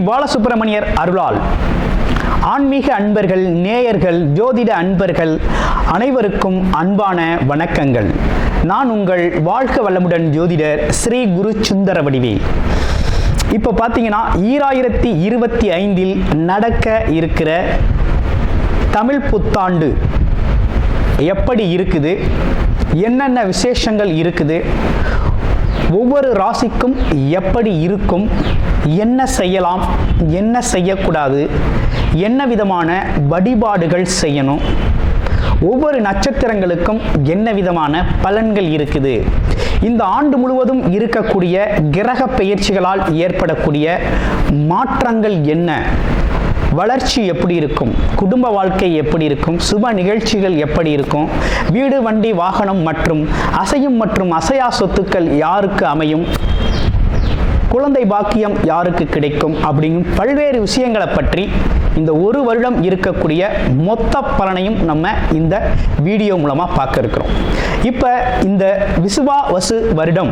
பாலசுப்ரமணியர் அருளால் ஆன்மீக அன்பர்கள், நேயர்கள், ஜோதிட அன்பர்கள் அனைவருக்கும் அன்பான வணக்கங்கள். நான் உங்கள் வாழ்க வளமுடன் ஜோதிடர் ஸ்ரீ குரு சுந்தர வடிவேல். இப்போ பார்த்தீங்கன்னா 2025 நடக்க இருக்கிற தமிழ் புத்தாண்டு எப்படி இருக்குது, என்னென்ன விசேஷங்கள் இருக்குது, ஒவ்வொரு ராசிக்கும் எப்படி இருக்கும், என்ன செய்யலாம், என்ன செய்யக்கூடாது, என்ன விதமான வழிபாடுகள் செய்யணும், ஒவ்வொரு நட்சத்திரங்களுக்கும் என்ன விதமான பலன்கள் இருக்குது, இந்த ஆண்டு முழுவதும் இருக்கக்கூடிய கிரக பெயர்ச்சிகளால் ஏற்படக்கூடிய மாற்றங்கள் என்ன, வளர்ச்சி எப்படி இருக்கும், குடும்ப வாழ்க்கை எப்படி இருக்கும், சுப நிகழ்ச்சிகள் எப்படி இருக்கும், வீடு, வண்டி, வாகனம் மற்றும் அசையும் மற்றும் அசையா சொத்துக்கள் யாருக்கு அமையும், குழந்தை பாக்கியம் யாருக்கு கிடைக்கும் அப்படிங்கும் பல்வேறு விஷயங்களை பற்றி இந்த ஒரு வருடம் இருக்கக்கூடிய மொத்த பலனையும் நம்ம இந்த வீடியோ மூலமாக பார்க்க இருக்கிறோம். இப்போ இந்த விசுவாவசு வருடம்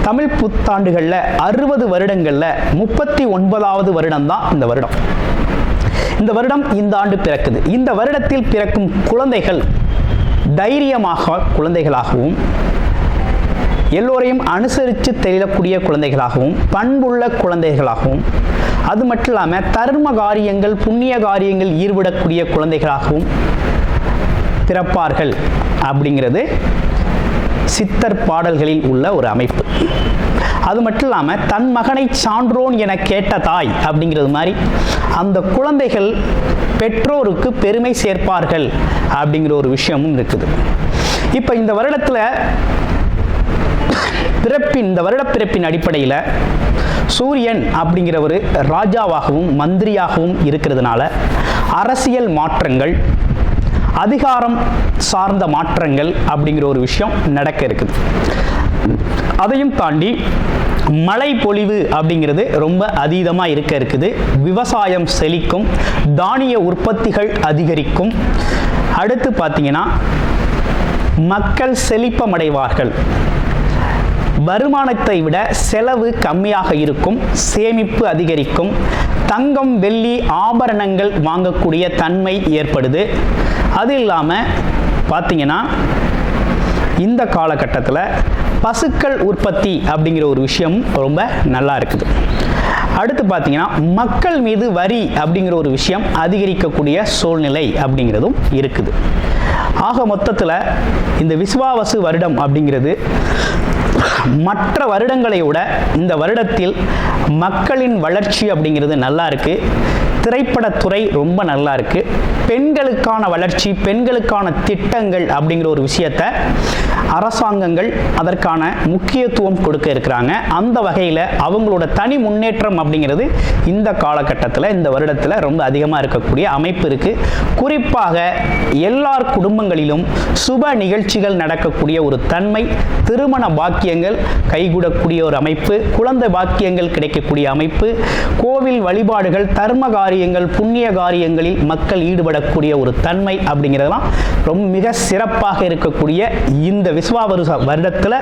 தமிழ் புத்தாண்டுகளில் 60 வருடங்களில் 39வது வருடம் தான் இந்த வருடம். இந்த வருடம் இந்த ஆண்டு பிறக்குது. இந்த வருடத்தில் பிறக்கும் குழந்தைகள் தைரியமாக குழந்தைகளாகவும், எல்லோரையும் அனுசரித்து தெரியக்கூடிய குழந்தைகளாகவும், பண்புள்ள குழந்தைகளாகவும், அது மட்டும் இல்லாமல் தர்ம காரியங்கள், புண்ணிய காரியங்கள் ஈடுபடக்கூடிய குழந்தைகளாகவும் பிறப்பார்கள் அப்படிங்கிறது சித்தர் பாடல்களில் உள்ள ஒரு அமைப்பு. அது மட்டும் இல்லாமல் தன் மகனை சான்றோன் என கேட்ட தாய் அப்படிங்கிறது மாதிரி அந்த குழந்தைகள் பெற்றோருக்கு பெருமை சேர்ப்பார்கள் அப்படிங்கிற ஒரு விஷயமும் இருக்குது. இப்போ இந்த வருடத்தில் இந்த வருட பிறப்பின் அடிப்படையில் சூரியன் அப்படிங்கிற ஒரு ராஜாவாகவும் மந்திரியாகவும் இருக்கிறதுனால அரசியல் மாற்றங்கள், அதிகாரம் சார்ந்த மாற்றங்கள் அப்படிங்கிற ஒரு விஷயம் நடக்க இருக்குது. அதையும் தாண்டி மழை பொழிவு அப்படிங்கிறது ரொம்ப அதீதமாக இருக்குது. விவசாயம் செழிக்கும், தானிய உற்பத்திகள் அதிகரிக்கும். அடுத்து பார்த்தீங்கன்னா மக்கள் செழிப்பமடைவார்கள். வருமானத்தை விட செலவு கம்மியாக இருக்கும், சேமிப்பு அதிகரிக்கும், தங்கம், வெள்ளி, ஆபரணங்கள் வாங்கக்கூடிய தன்மை ஏற்படுது. அது இல்லாமல் பார்த்தீங்கன்னா இந்த காலகட்டத்தில் பசுக்கள் உற்பத்தி அப்படிங்கிற ஒரு விஷயம் ரொம்ப நல்லா இருக்குது. அடுத்து பார்த்தீங்கன்னா மக்கள் மீது வரி அப்படிங்கிற ஒரு விஷயம் அதிகரிக்கக்கூடிய சூழ்நிலை அப்படிங்கிறதும் இருக்குது. ஆக மொத்தத்தில் இந்த விசுவாவசு வருடம் அப்படிங்கிறது மற்ற வருடங்களை விட இந்த வருடத்தில் மக்களின் வளர்ச்சி அப்படிங்கிறது நல்லா இருக்கு. திரைப்படத்துறை ரொம்ப நல்லா இருக்கு. பெண்களுக்கான வளர்ச்சி, பெண்களுக்கான திட்டங்கள் அப்படிங்கிற ஒரு விஷயத்தை அரசாங்கங்கள் அதற்கான முக்கியத்துவம் கொடுக்க இருக்கிறாங்க. அந்த வகையில் அவங்களோட தனி முன்னேற்றம் அப்படிங்கிறது இந்த காலகட்டத்தில், இந்த வருடத்தில் ரொம்ப அதிகமாக இருக்கக்கூடிய அமைப்பு இருக்கு. குறிப்பாக எல்லார் குடும்பங்களிலும் சுப நிகழ்ச்சிகள் நடக்கக்கூடிய ஒரு தன்மை, திருமண பாக்கியங்கள் கைகூடக்கூடிய ஒரு அமைப்பு, குழந்தை பாக்கியங்கள் கிடைக்கக்கூடிய அமைப்பு, கோவில் வழிபாடுகள், தர்ம காரியங்கள், புண்ணிய காரியங்களில் மக்கள் ஈடுபடக்கூடிய ஒரு தன்மை அப்படிங்கிறதெல்லாம் ரொம்ப மிக சிறப்பாக இருக்கக்கூடிய இந்த விசுவாவசு வருடத்தில்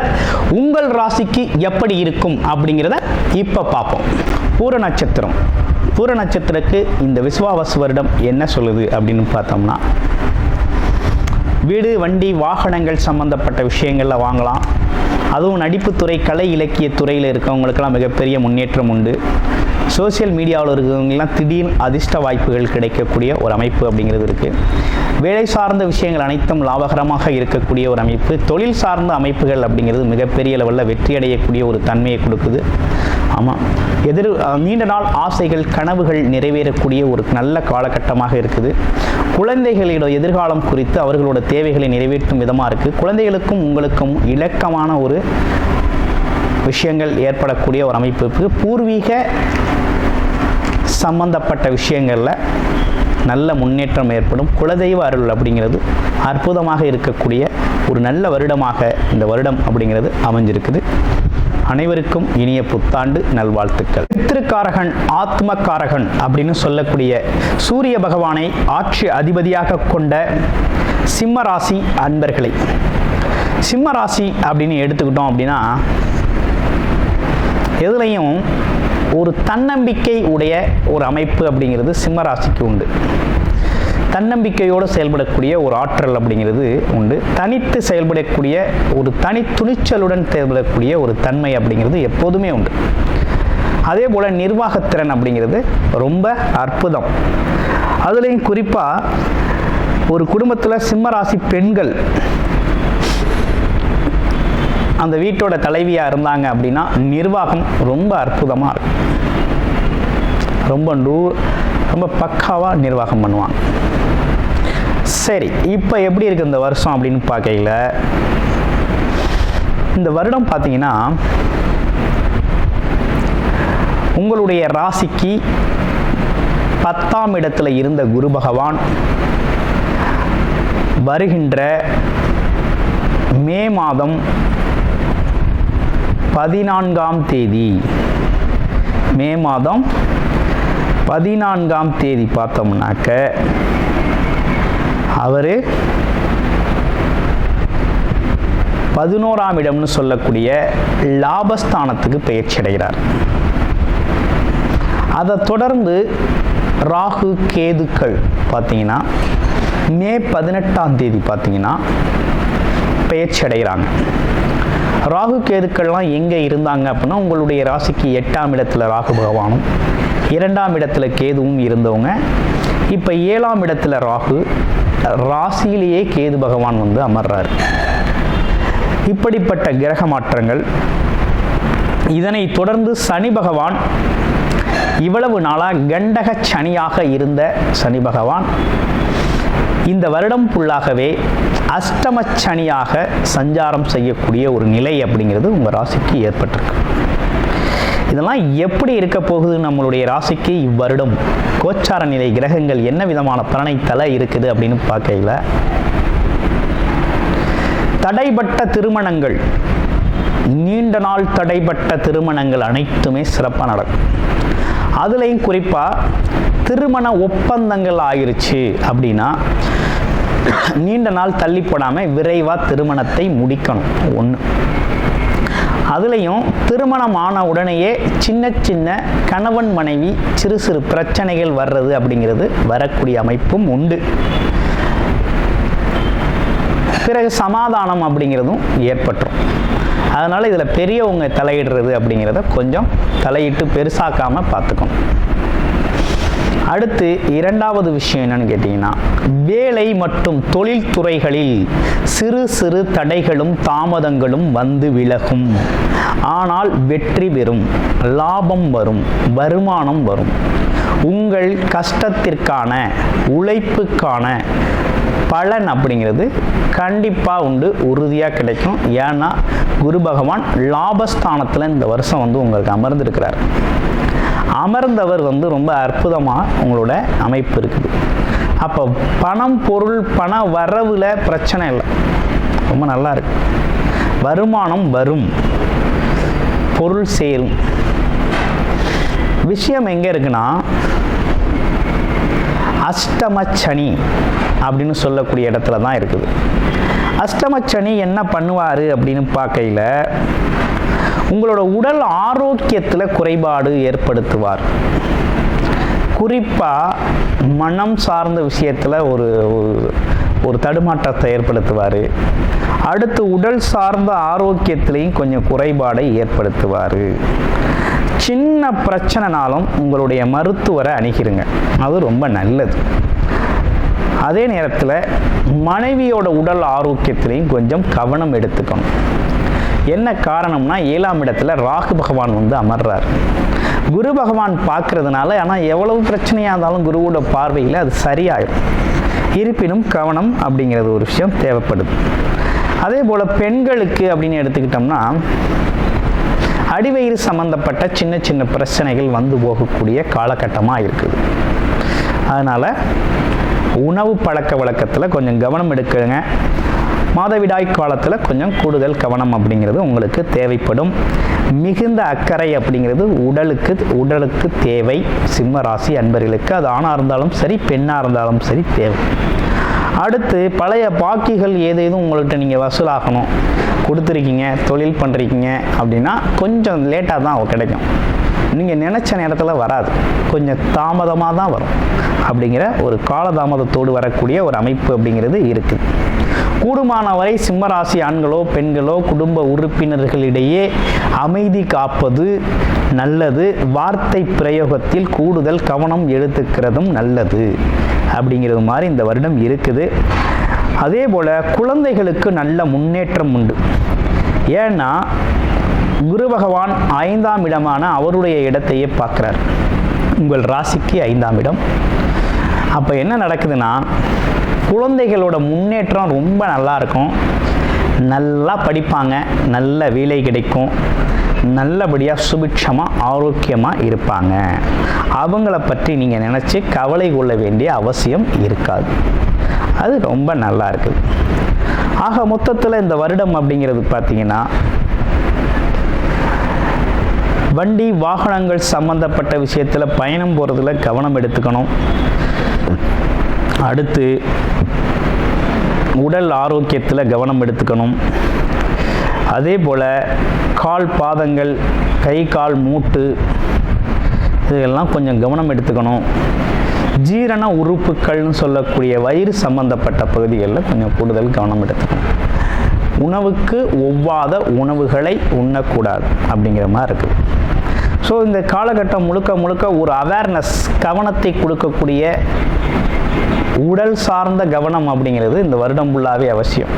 உங்கள் ராசிக்கு எப்படி இருக்கும் அப்படிங்கிறத இப்போ பார்ப்போம். பூர நட்சத்திரம். பூர நட்சத்திரக்கு இந்த விசுவாவசு வருடம் என்ன சொல்லுது அப்படின்னு பார்த்தோம்னா, வீடு, வண்டி, வாகனங்கள் சம்பந்தப்பட்ட விஷயங்களில் வாங்கலாம். அதுவும் நடிப்புத்துறை, கலை இலக்கிய துறையில் இருக்கவங்களுக்கெல்லாம் மிகப்பெரிய முன்னேற்றம் உண்டு. சோசியல் மீடியாவில் இருக்கிறவங்கெல்லாம் திடீர் அதிர்ஷ்ட வாய்ப்புகள் கிடைக்கக்கூடிய ஒரு அமைப்பு அப்படிங்கிறது இருக்குது. வேலை சார்ந்த விஷயங்கள் அனைத்தும் லாபகரமாக இருக்கக்கூடிய ஒரு அமைப்பு. தொழில் சார்ந்த அமைப்புகள் அப்படிங்கிறது மிகப்பெரிய லெவலில் வெற்றி அடையக்கூடிய ஒரு தன்மையை கொடுக்குது. ஆமாம், நீண்ட நாள் ஆசைகள், கனவுகள் நிறைவேறக்கூடிய ஒரு நல்ல காலகட்டமாக இருக்குது. குழந்தைகளோட எதிர்காலம் குறித்து அவர்களோட தேவைகளை நிறைவேற்றும் விதமாக இருக்குது. குழந்தைகளுக்கும் உங்களுக்கும் இலக்கமான ஒரு விஷயங்கள் ஏற்படக்கூடிய ஒரு அமைப்பு. பூர்வீக சம்பந்தப்பட்ட விஷயங்களில் நல்ல முன்னேற்றம் ஏற்படும். குலதெய்வ அருள் அப்படிங்கிறது அற்புதமாக இருக்கக்கூடிய ஒரு நல்ல வருடமாக இந்த வருடம் அப்படிங்கிறது அமைஞ்சிருக்குது. அனைவருக்கும் இனிய புத்தாண்டு நல்வாழ்த்துக்கள். பித்ருக்காரகன், ஆத்மக்காரகன் அப்படின்னு சொல்லக்கூடிய சூரிய பகவானை ஆட்சி அதிபதியாக கொண்ட சிம்மராசி அன்பர்களை, சிம்மராசி அப்படின்னு எடுத்துக்கிட்டோம் அப்படின்னா எதுலையும் ஒரு தன்னம்பிக்கை உடைய ஒரு அமைப்பு அப்படிங்கிறது சிம்ம ராசிக்கு உண்டு. தன்னம்பிக்கையோடு செயல்படக்கூடிய ஒரு ஆற்றல் அப்படிங்கிறது உண்டு. தனித்து செயல்படக்கூடிய ஒரு தனி துணிச்சலுடன் செயல்படக்கூடிய ஒரு தன்மை அப்படிங்கிறது எப்போதுமே உண்டு. அதே போல் நிர்வாகத்திறன் அப்படிங்கிறது ரொம்ப அற்புதம். அதுலேயும் குறிப்பாக ஒரு குடும்பத்தில் சிம்மராசி பெண்கள் அந்த வீட்டோட தலைவியாக இருந்தாங்க அப்படின்னா நிர்வாகம் ரொம்ப அற்புதமாக இருக்கும். ரொம்ப பக்காவாக நிர்வாகம் பண்ணுவாங்க. சரி, இப்போ எப்படி இருக்குது இந்த வருஷம் அப்படின்னு பார்க்கையில், இந்த வருடம் பார்த்தீங்கன்னா உங்களுடைய ராசிக்கு 10ஆம் இடத்துல இருந்த குரு பகவான் வருகின்ற மே மாதம் 14ஆம் தேதி, மே மாதம் 14ஆம் தேதி பார்த்தோம்னாக்க அவர் 11ஆம் இடம்னு சொல்லக்கூடிய லாபஸ்தானத்துக்கு பயிற்சி அடைகிறார். அதை தொடர்ந்து ராகு கேதுக்கள் பார்த்தீங்கன்னா மே 18ஆம் தேதி பார்த்தீங்கன்னா பயிற்சி அடைகிறாங்க. ராகு கேதுக்கள்லாம் எங்கே இருந்தாங்க அப்படின்னா உங்களுடைய ராசிக்கு 8ஆம் இடத்துல ராகு பகவானும் 2ஆம் இடத்துல கேதுவும் இருந்தவங்க இப்போ 7ஆம் இடத்துல ராகு, ராசியிலேயே கேது பகவான் வந்து அமர்றாரு. இப்படிப்பட்ட கிரக மாற்றங்கள். இதனை தொடர்ந்து சனி பகவான், இவ்வளவு நாளாக கண்டக சனியாக இருந்த சனி பகவான் இந்த வருடம் ஃபுல்லாகவே அஷ்டம சனியாக சஞ்சாரம் செய்யக்கூடிய ஒரு நிலை அப்படிங்கிறது உங்கள் ராசிக்கு ஏற்பட்டிருக்கு. இதெல்லாம் எப்படி இருக்க போகுது நம்மளுடைய ராசிக்கு இவ்வருடம் கோச்சார நிலை கிரகங்கள் என்ன விதமான பலனை தலை இருக்குது அப்படின்னு பார்க்கையில், தடைப்பட்ட திருமணங்கள், நீண்ட நாள் தடைப்பட்ட திருமணங்கள் அனைத்துமே சிறப்பாக நடக்கும். அதுலேயும் குறிப்பாக திருமண ஒப்பந்தங்கள் ஆயிருச்சு அப்படின்னா நீண்ட நாள் தள்ளி போடாமல் விரைவாக திருமணத்தை முடிக்கணும். ஒன்று. அதுலேயும் திருமணம் ஆன உடனேயே சின்ன சின்ன கணவன் மனைவி சிறு சிறு பிரச்சனைகள் வர்றது அப்படிங்கிறது வரக்கூடிய அமைப்பும் உண்டு. பிறகு சமாதானம் அப்படிங்கிறதும் ஏற்பட்டுரும். அதனால் இதில் பெரியவங்க தலையிடுறது அப்படிங்கிறத கொஞ்சம் தலையிட்டு பெருசாக்காமல் பார்த்துக்கணும். அடுத்து இரண்டாவது விஷயம் என்னன்னு கேட்டிங்கன்னா, வேலை மற்றும் தொழில் துறைகளில் சிறு சிறு தடைகளும் தாமதங்களும் வந்து விலகும். ஆனால் வெற்றி பெறும், லாபம் வரும், வருமானம் வரும். உங்கள் கஷ்டத்திற்கான உழைப்புக்கான பலன் அப்படிங்கிறது கண்டிப்பாக உண்டு, உறுதியாக கிடைக்கும். ஏன்னா குரு பகவான் லாபஸ்தானத்தில் இந்த வருஷம் வந்து உங்களுக்கு அமர்ந்திருக்கிறார். அமர்ந்தவர் வந்து ரொம்ப அற்புதமாக உங்களோட அமைப்பு இருக்குது. அப்போ பணம் பொருள் பண வரவில் பிரச்சனை இல்லை, ரொம்ப நல்லா இருக்கு. வருமானம் வரும், பொருள் சேரும். விஷயம் எங்கே இருக்குன்னா, அஷ்டமச்சனி அப்படின்னு சொல்லக்கூடிய இடத்துல தான் இருக்குது. அஷ்டமச்சனி என்ன பண்ணுவார் அப்படின்னு பார்க்கையில், உங்களோட உடல் ஆரோக்கியத்தில் குறைபாடு ஏற்படுத்துவார். குறிப்பாக மனம் சார்ந்த விஷயத்தில் ஒரு தடுமாற்றத்தை ஏற்படுத்துவார். அடுத்து உடல் சார்ந்த ஆரோக்கியத்திலையும் கொஞ்சம் குறைபாடை ஏற்படுத்துவார். சின்ன பிரச்சனைனாலும் உங்களுடைய மருத்துவரை அணுகிருங்க, அது ரொம்ப நல்லது. அதே நேரத்தில் மனைவியோட உடல் ஆரோக்கியத்திலையும் கொஞ்சம் கவனம் எடுத்துக்கணும். என்ன காரணம்னா, 7ஆம் இடத்துல ராகு பகவான் வந்து அமர்றார். குரு பகவான் பார்க்கறதுனால, ஆனால் எவ்வளவு பிரச்சனையாக இருந்தாலும் குருவோட பார்வையில் அது சரியாயிடும். இருப்பினும் கவனம் அப்படிங்கிறது ஒரு விஷயம் தேவைப்படுது. அதே போல் பெண்களுக்கு அப்படின்னு எடுத்துக்கிட்டோம்னா, அடிவயிறு சம்பந்தப்பட்ட சின்ன சின்ன பிரச்சனைகள் வந்து போகக்கூடிய காலகட்டமாக இருக்குது. அதனால் உணவு பழக்க வழக்கத்தில் கொஞ்சம் கவனம் எடுக்குங்க. மாதவிடாய் காலத்தில் கொஞ்சம் கூடுதல் கவனம் அப்படிங்கிறது உங்களுக்கு தேவைப்படும். மிகுந்த அக்கறை அப்படிங்கிறது உடலுக்கு தேவை. சிம்ம ராசி அன்பர்களுக்கு அது ஆணாக இருந்தாலும் சரி பெண்ணாக இருந்தாலும் சரி தேவை. அடுத்து பழைய பாக்கிகள் ஏதேதும் உங்கள்கிட்ட நீங்கள் வசூலாகணும், கொடுத்துருக்கீங்க, தொழில் பண்ணுறீங்க அப்படின்னா கொஞ்சம் லேட்டாக தான் கிடைக்கும். நீங்கள் நினச்ச நேரத்தில் வராது, கொஞ்சம் தாமதமாக தான் வரும். அப்படிங்கிற ஒரு காலதாமதத்தோடு வரக்கூடிய ஒரு அமைப்பு அப்படிங்கிறது இருக்குது. கூடுமானவரை சிம்மராசி ஆண்களோ பெண்களோ குடும்ப உறுப்பினர்களிடையே அமைதி காப்பது நல்லது. வார்த்தை பிரயோகத்தில் கூடுதல் கவனம் எடுத்துக்கிறதும் நல்லது அப்படிங்கிறது மாதிரி இந்த வருடம் இருக்குது. அதே போல் குழந்தைகளுக்கு நல்ல முன்னேற்றம் உண்டு. ஏன்னா குரு பகவான் 5ஆம் இடமான அவருடைய இடத்தையே பார்க்குறார், உங்கள் ராசிக்கு 5ஆம் இடம். அப்போ என்ன நடக்குதுன்னா, குழந்தைகளோட முன்னேற்றம் ரொம்ப நல்லா இருக்கும், நல்லா படிப்பாங்க, நல்ல வேலை கிடைக்கும், நல்லபடியாக சுபிட்சமாக ஆரோக்கியமாக இருப்பாங்க. அவங்கள பற்றி நீங்கள் நினச்சி கவலை கொள்ள வேண்டிய அவசியம் இருக்காது. அது ரொம்ப நல்லா இருக்குது. ஆக மொத்தத்தில் இந்த வருடம் அப்படிங்கிறது பார்த்தீங்கன்னா, வண்டி வாகனங்கள் சம்பந்தப்பட்ட விஷயத்தில் பயணம் போகிறதுல கவனம் எடுத்துக்கணும். அடுத்து உடல் ஆரோக்கியத்தில் கவனம் எடுத்துக்கணும். அதே போல் கால் பாதங்கள், கை கால் மூட்டு இதெல்லாம் கொஞ்சம் கவனம் எடுத்துக்கணும். ஜீரண உறுப்புகள்னு சொல்லக்கூடிய வயிறு சம்பந்தப்பட்ட பகுதிகளில் கொஞ்சம் கூடுதல் கவனம் எடுத்துக்கணும். உணவுக்கு ஒவ்வாத உணவுகளை உண்ணக்கூடாது அப்படிங்கிற மாதிரி இருக்குது. ஸோ இந்த காலகட்டம் முழுக்க முழுக்க ஒரு அவேர்னஸ், கவனத்தை கொடுக்கக்கூடிய உடல் சார்ந்த கவனம் அப்படிங்கிறது இந்த வருடம் ஃபுல்லாகவே அவசியம்.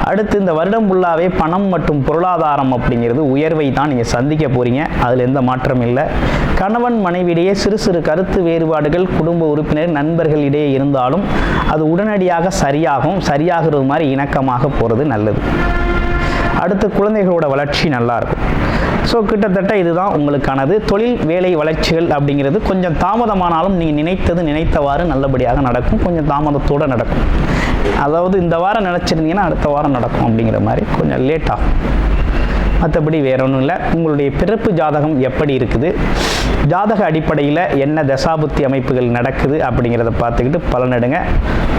அடுத்து இந்த வருடம் ஃபுல்லாகவே பணம் மற்றும் பொருளாதாரம் அப்படிங்கிறது உயர்வை தான் நீங்கள் சந்திக்க போகிறீங்க, அதில் எந்த மாற்றம் இல்லை. கணவன் மனைவியிடையே சிறு சிறு கருத்து வேறுபாடுகள் குடும்ப உறுப்பினர் நண்பர்களிடையே இருந்தாலும் அது உடனடியாக சரியாகிறது மாதிரி இணக்கமாக போகிறது நல்லது. அடுத்து குழந்தைகளோட வளர்ச்சி நல்லாயிருக்கும். ஸோ கிட்டத்தட்ட இதுதான் உங்களுக்கானது. தொழில் வேலை வளர்ச்சிகள் அப்படிங்கிறது கொஞ்சம் தாமதமானாலும் நீங்கள் நினைத்தவாறு நல்லபடியாக நடக்கும், கொஞ்சம் தாமதத்தோடு நடக்கும். அதாவது இந்த வாரம் நினச்சிருந்தீங்கன்னா அடுத்த வாரம் நடக்கும் அப்படிங்கிற மாதிரி கொஞ்சம் லேட் ஆகும். மற்றபடி வேற ஒன்றும் இல்லை. உங்களுடைய பிறப்பு ஜாதகம் எப்படி இருக்குது, ஜாதக அடிப்படையில் என்ன தசாபுத்தி அமைப்புகள் நடக்குது அப்படிங்கிறத பார்த்துக்கிட்டு பலனெடுங்க.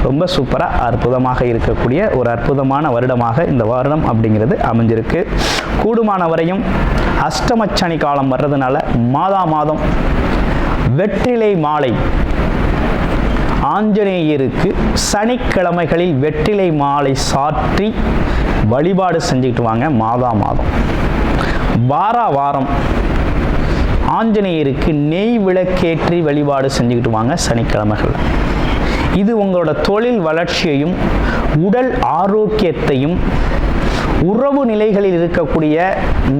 ரொம்ப சூப்பராக அற்புதமாக இருக்கக்கூடிய ஒரு அற்புதமான வருடமாக இந்த வருடம் அப்படிங்கிறது அமைஞ்சிருக்கு. கூடுமான வரையும் அஷ்டமச்சனி காலம் வர்றதுனால மாதம் வெற்றிலை மாலை ஆஞ்சநேயருக்கு சனிக்கிழமைகளில் வெற்றிலை மாலை சாற்றி வழிபாடு செஞ்சுக்கிட்டு வாங்க. மாதம் வாரம் ஆஞ்சநேயருக்கு நெய் விளக்கேற்றி வழிபாடு செஞ்சுக்கிட்டு வாங்க சனிக்கிழமைகள். இது உங்களோட தொழில் வளர்ச்சியையும் உடல் ஆரோக்கியத்தையும் உறவு நிலைகளில் இருக்கக்கூடிய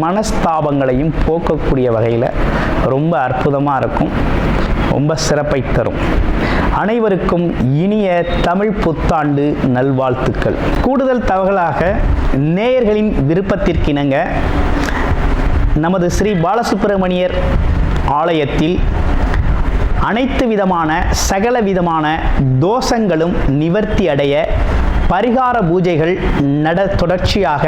மனஸ்தாபங்களையும் போக்கக்கூடிய வகையில் ரொம்ப அற்புதமாக இருக்கும், ரொம்ப சிறப்பை தரும். அனைவருக்கும் இனிய தமிழ் புத்தாண்டு நல்வாழ்த்துக்கள். கூடுதல் தகவலாக நேயர்களின் விருப்பத்திற்கிணங்க நமது ஸ்ரீ பாலசுப்பிரமணியர் ஆலயத்தில் அனைத்து விதமான சகல விதமான தோஷங்களும் நிவர்த்தி அடைய பரிகார பூஜைகள் தொடர்ச்சியாக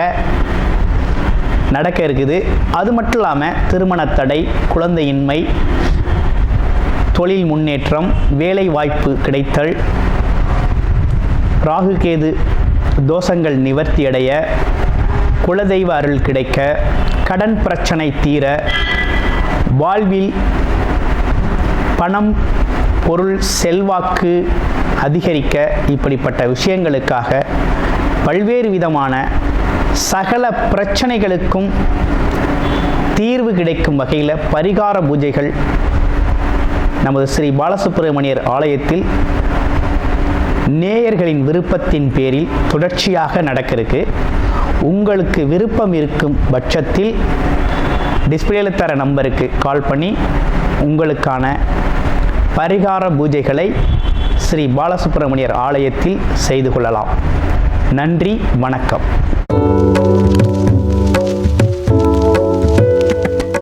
நடக்க இருக்குது. அது மட்டும் இல்லாமல் திருமண தடை, குழந்தையின்மை, தொழில் முன்னேற்றம், வேலை வாய்ப்பு கிடைத்தல், ராகு கேது தோஷங்கள் நிவர்த்தி அடைய, குலதெய்வ அருள் கிடைக்க, கடன் பிரச்சனை தீர, வாழ்வில் பணம் பொருள் செல்வாக்கு அதிகரிக்க, இப்படிப்பட்ட விஷயங்களுக்காக பல்வேறு விதமான சகல பிரச்சனைகளுக்கும் தீர்வு கிடைக்கும் வகையில் பரிகார பூஜைகள் நமது ஸ்ரீ பாலசுப்பிரமணியர் ஆலயத்தில் நேயர்களின் விருப்பத்தின் பேரில் தொடர்ச்சியாக நடக்கிறதுக்கு உங்களுக்கு விருப்பம் இருக்கும் பட்சத்தில் டிஸ்பிளேல தர நம்பருக்கு கால் பண்ணி உங்களுக்கான பரிகார பூஜைகளை ஸ்ரீ பாலசுப்பிரமணியர் ஆலயத்தில் செய்து கொள்ளலாம். நன்றி, வணக்கம்.